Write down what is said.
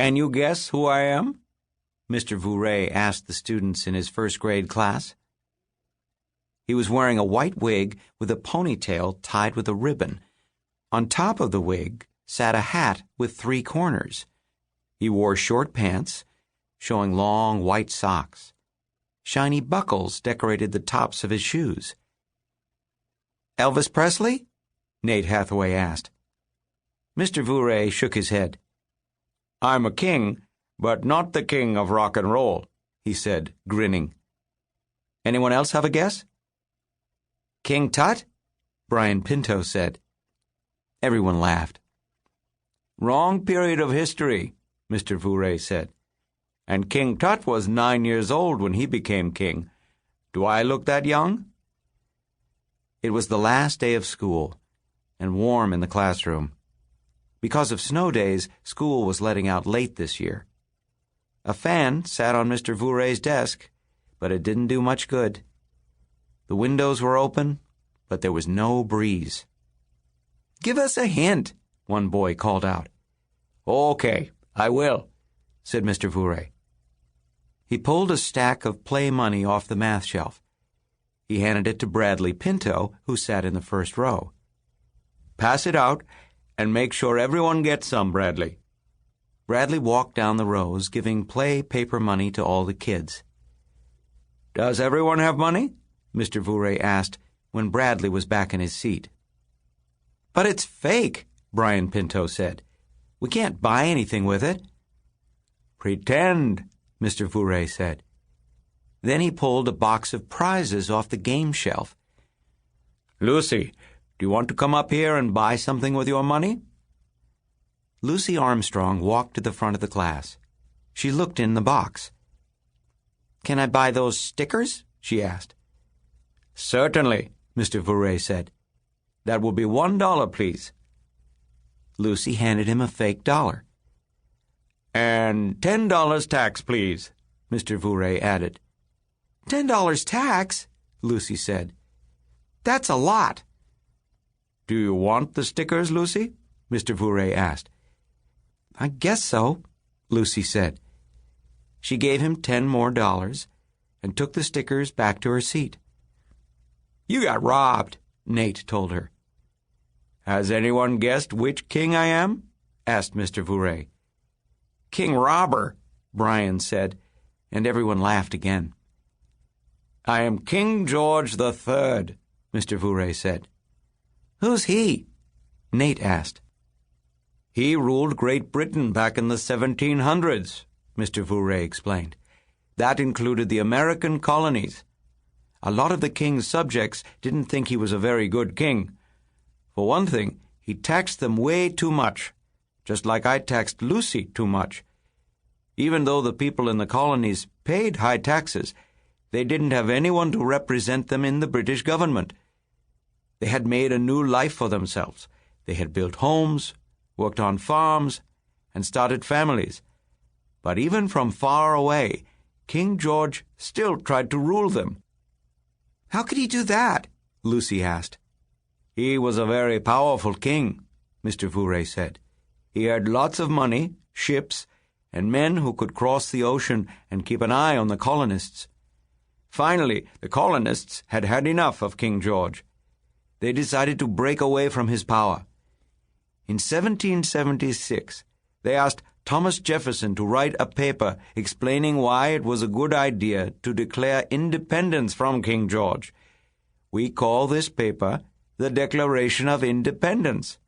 Can you guess who I am? Mr. Vouray asked the students in his first-grade class. He was wearing a white wig with a ponytail tied with a ribbon. On top of the wig sat a hat with 3 corners. He wore short pants, showing long white socks. Shiny buckles decorated the tops of his shoes. Elvis Presley? Nate Hathaway asked. Mr. Vouray shook his head. I'm a king, but not the king of rock and roll, he said, grinning. Anyone else have a guess? King Tut? Brian Pinto said. Everyone laughed. Wrong period of history, Mr. Vouray said. And King Tut was 9 years old when he became king. Do I look that young? It was the last day of school, and warm in the classroom. Because of snow days, school was letting out late this year. A fan sat on Mr. Vouray's desk, but it didn't do much good. The windows were open, but there was no breeze. Give us a hint, one boy called out. Okay, I will, said Mr. Vouray. He pulled a stack of play money off the math shelf. He handed it to Bradley Pinto, who sat in the first row. Pass it out, and make sure everyone gets some, Bradley. Bradley walked down the rows, giving play paper money to all the kids. Does everyone have money? Mr. Vouray asked when Bradley was back in his seat. But it's fake, Brian Pinto said. We can't buy anything with it. Pretend, Mr. Vouray said. Then he pulled a box of prizes off the game shelf. Lucy, do you want to come up here and buy something with your money? Lucy Armstrong walked to the front of the class. She looked in the box. Can I buy those stickers? She asked. Certainly, Mr. Vouray said. That will be $1, please. Lucy handed him a fake dollar. And $10 tax, please, Mr. Vouray added. $10 tax? Lucy said. That's a lot. Do you want the stickers, Lucy? Mr. Vouray asked. I guess so, Lucy said. She gave him $10 more and took the stickers back to her seat. You got robbed, Nate told her. Has anyone guessed which king I am? Asked Mr. Vouray. King Robber, Brian said, and everyone laughed again. I am King George III, Mr. Vouray said. Who's he? Nate asked. He ruled Great Britain back in the 1700s, Mr. Vouray explained. That included the American colonies. A lot of the king's subjects didn't think he was a very good king. For one thing, he taxed them way too much, just like I taxed Lucy too much. Even though the people in the colonies paid high taxes, they didn't have anyone to represent them in the British government. They had made a new life for themselves. They had built homes, worked on farms, and started families. But even from far away, King George still tried to rule them. How could he do that? Lucy asked. He was a very powerful king, Mr. Vouray said. He had lots of money, ships, and men who could cross the ocean and keep an eye on the colonists. Finally, the colonists had had enough of King George. They decided to break away from his power. In 1776, they asked Thomas Jefferson to write a paper explaining why it was a good idea to declare independence from King George. We call this paper the Declaration of Independence.